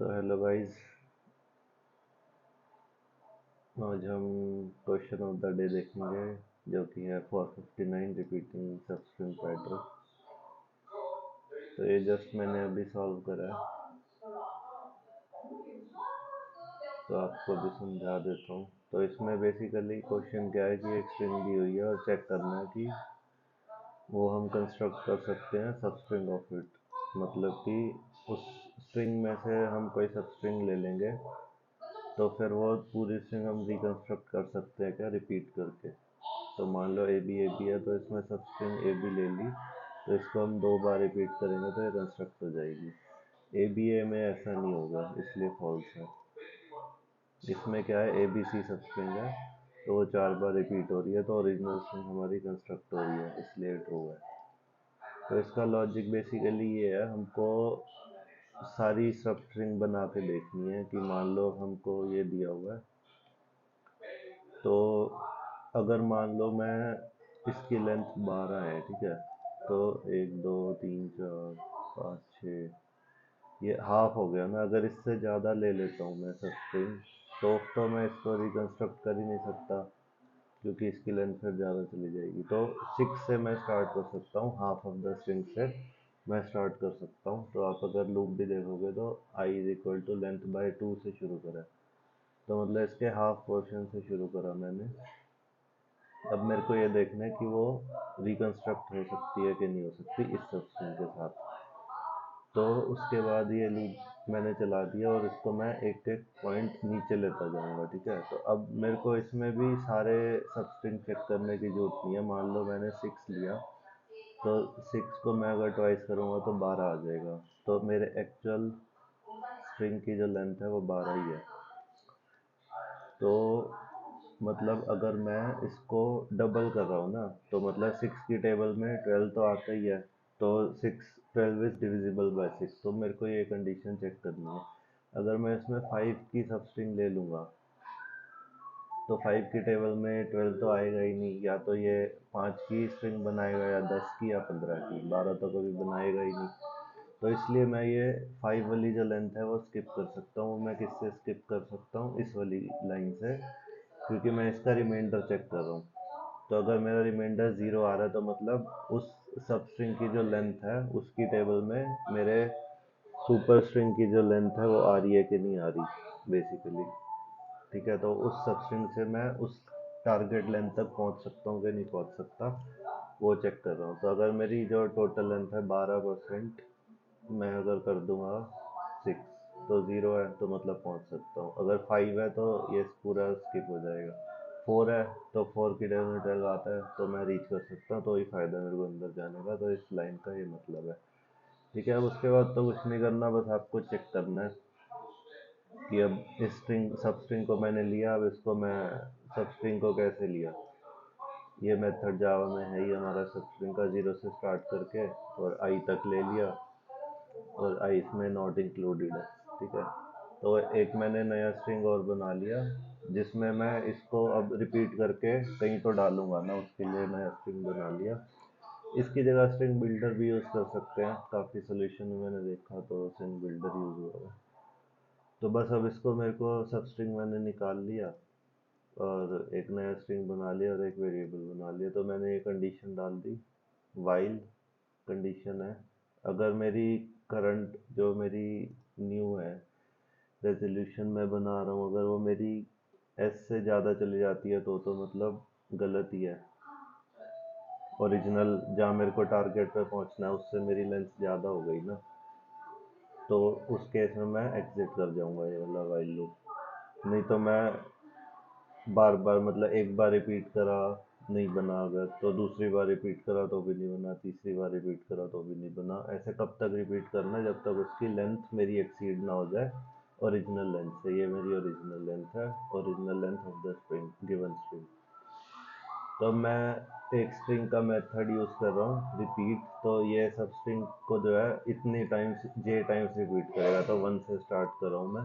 तो hello guys. आज हम क्वेश्चन ऑफ द डे देखेंगे जो कि है 459 रिपीटिंग सबस्ट्रिंग पैटर्न। तो ये जस्ट मैंने अभी सॉल्व करा है, तो आपको भी समझा देता हूँ। तो इसमें बेसिकली क्वेश्चन क्या है कि एक स्ट्रिंग दी हुई है और चेक करना है कि वो हम कंस्ट्रक्ट कर सकते हैं सबस्ट्रिंग ऑफ इट। मतलब कि उस स्ट्रिंग में से हम कोई सबस्ट्रिंग ले लेंगे तो फिर वो पूरी स्ट्रिंग हम रिकंस्ट्रक्ट कर सकते हैं क्या, रिपीट करके। तो मान लो ए बी है, तो इसमें सब स्ट्रिंग ए बी ले ली, तो इसको हम 2 बार रिपीट करेंगे तो ये कंस्ट्रक्ट हो जाएगी। ए में ऐसा नहीं होगा, इसलिए फॉल्स है। इसमें क्या है, ए बी सी सब स्ट्रिंग है, तो वो 4 बार रिपीट हो रही है, तो ओरिजिनल स्ट्रिंग हमारी कंस्ट्रक्ट हो रही है, इसलिए ट्रू है। तो इसका लॉजिक बेसिकली ये है, हमको सारी सब स्ट्रिंग बना के देखनी है कि मान लो हमको ये दिया हुआ है, तो अगर मान लो मैं इसकी लेंथ 12 है, ठीक है, तो 1 2 3 4 5 6, ये हाफ हो गया ना। अगर इससे ज़्यादा ले लेता हूँ मैं सब स्ट्रिंग, तो मैं इसको रिकंस्ट्रक्ट कर ही नहीं सकता, क्योंकि इसकी लेंथ फिर ज़्यादा चली जाएगी। तो 6 से मैं स्टार्ट कर सकता हूँ, हाफ ऑफ द स्ट्रिंग से मैं स्टार्ट कर सकता हूँ। तो आप अगर लूप भी देखोगे तो I is equal to length by 2 से शुरू करा, तो मतलब इसके हाफ पोर्शन से शुरू करा मैंने। अब मेरे को ये देखना है कि वो रिकंस्ट्रक्ट हो सकती है कि नहीं हो सकती इस सबस्ट्रिंग के साथ। तो उसके बाद ये लूप मैंने चला दिया और इसको मैं एक एक पॉइंट नीचे लेता जाऊंगा, ठीक है। तो अब मेरे को इसमें भी सारे सबस्ट्रिंग चेक करने की जरूरत नहीं है। मान लो मैंने 6 लिया, तो 6 को मैं अगर ट्वाइस करूँगा तो 12 आ जाएगा। तो मेरे एक्चुअल स्ट्रिंग की जो लेंथ है वो 12 ही है। तो मतलब अगर मैं इसको डबल कर रहा हूँ ना, तो मतलब 6 की टेबल में 12 तो आता ही है, तो 12 इज डिविजिबल बाय 6। तो मेरे को ये कंडीशन चेक करनी है। अगर मैं इसमें 5 की सबस्ट्रिंग ले लूँगा, तो 5 की टेबल में 12 तो आएगा ही नहीं। या तो ये 5 की स्ट्रिंग बनाएगा, या 10 की, या 15 की। 12 तो कभी बनाएगा ही नहीं। तो इसलिए मैं ये 5 वाली जो लेंथ है वो स्किप कर सकता हूँ। मैं किससे स्किप कर सकता हूँ, इस वाली लाइन से, क्योंकि मैं इसका रिमाइंडर चेक कर रहा हूँ। तो अगर मेरा रिमाइंडर 0 आ रहा है, तो मतलब उस सब स्ट्रिंग की जो लेंथ है उसकी टेबल में मेरे सुपर स्ट्रिंग की जो लेंथ है वो आ रही है कि नहीं आ रही, बेसिकली। ठीक है, तो उस सब स्ट्रिंग से मैं उस टारगेट लेंथ तक पहुंच सकता हूँ कि नहीं पहुंच सकता, वो चेक कर रहा हूँ। तो अगर मेरी जो टोटल लेंथ है 12%, मैं अगर कर दूंगा 6, तो 0 है तो मतलब पहुंच सकता हूँ। अगर 5 है तो ये पूरा स्किप हो जाएगा। 4 है तो 4 की जगह में 12 आता है, तो मैं रीच कर सकता हूँ। तो ये फ़ायदा मेरे को अंदर जाने का। तो इस लाइन का ये मतलब है। ठीक है, अब उसके बाद तो कुछ नहीं करना, बस आपको चेक करना है कि अब इस स्ट्रिंग सब स्ट्रिंग को मैंने लिया, अब इसको मैं सब स्ट्रिंग को कैसे लिया। ये मेथड जावा में है ही हमारा, सब स्ट्रिंग का 0 से स्टार्ट करके और आई तक ले लिया, और आई इसमें नॉट इंक्लूडेड है। ठीक है, तो एक मैंने नया स्ट्रिंग और बना लिया, जिसमें मैं इसको अब रिपीट करके कहीं तो डालूंगा ना, उसके लिए नया स्ट्रिंग बना लिया। इसकी जगह स्ट्रिंग बिल्डर भी यूज़ कर सकते हैं, काफ़ी सोल्यूशन में मैंने देखा तो स्ट्रिंग बिल्डर यूज़ हुआ है। तो बस अब इसको, मेरे को सब स्ट्रिंग मैंने निकाल लिया और एक नया स्ट्रिंग बना लिया और एक वेरिएबल बना लिया। तो मैंने ये कंडीशन डाल दी, वाइल कंडीशन है, अगर मेरी करंट जो मेरी न्यू है रेजोल्यूशन मैं बना रहा हूँ, अगर वो मेरी एस से ज़्यादा चली जाती है, तो मतलब गलत ही है। ओरिजिनल जहाँ मेरे को टारगेट पे पहुँचना है उससे मेरी लेंथ ज़्यादा हो गई ना, तो उस केस में मैं एग्जिट कर जाऊँगा ये वाला वाइल लूप। नहीं तो मैं बार बार, मतलब एक बार रिपीट करा नहीं बना, अगर तो दूसरी बार रिपीट करा तो भी नहीं बना, तीसरी बार रिपीट करा तो भी नहीं बना। ऐसे कब तक रिपीट करना है, जब तक उसकी लेंथ मेरी एक्सीड ना हो जाए ओरिजिनल लेंथ से। ये मेरी ओरिजिनल लेंथ है, original length of the string, given string. तो मैं एक स्ट्रिंग का मेथड यूज़ कर रहा हूँ रिपीट। तो ये सब स्ट्रिंग को जो है इतनी टाइम्स, जे टाइम्स रिपीट करेगा। तो 1 से स्टार्ट कर रहा हूँ मैं,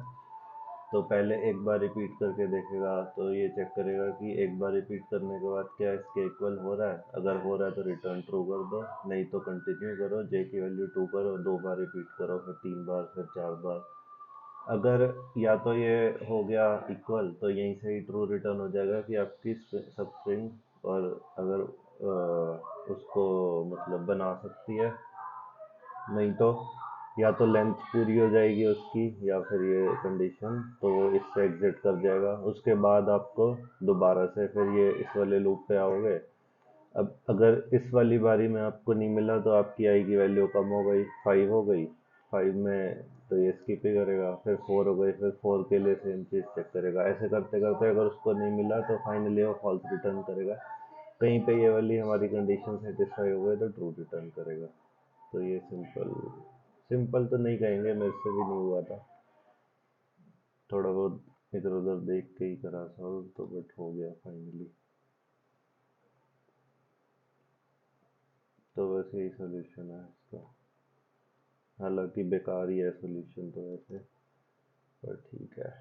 तो पहले एक बार रिपीट करके देखेगा, तो ये चेक करेगा कि एक बार रिपीट करने के बाद क्या इसके इक्वल हो रहा है। अगर हो रहा है तो रिटर्न ट्रू कर दो, नहीं तो कंटिन्यू करो, जे की वैल्यू 2 करो, 2 बार रिपीट करो, फिर 3 बार, फिर 4 बार। अगर या तो ये हो गया इक्वल, तो यहीं से ही ट्रू रिटर्न हो जाएगा कि आपकी सब स्ट्रिंग, और अगर उसको मतलब बना सकती है, नहीं तो या तो लेंथ पूरी हो जाएगी उसकी, या फिर ये कंडीशन तो वो इससे एग्जिट कर जाएगा। उसके बाद आपको दोबारा से फिर ये इस वाले लूप पे आओगे। अब अगर इस वाली बारी में आपको नहीं मिला तो आपकी आई की वैल्यू कम हो गई, 5 हो गई। 5 में तो ये स्किप ही करेगा, फिर 4 हो गई, फिर 4 के लिए सेम चीज़ चेक करेगा। ऐसे करते करते अगर उसको नहीं मिला तो फाइनली वो फॉल्स रिटर्न करेगा। कहीं पे ये वाली हमारी कंडीशन सेटिस्फाई हो गई तो ट्रू रिटर्न करेगा। तो ये सिंपल, सिंपल तो नहीं कहेंगे, मेरे से भी नहीं हुआ था, थोड़ा बहुत इधर उधर देख के ही करा सॉल्व, तो बट हो गया फाइनली। तो बस यही सोल्यूशन है इसका। हालांकि बेकार ही है सोल्यूशन तो वैसे, पर ठीक है।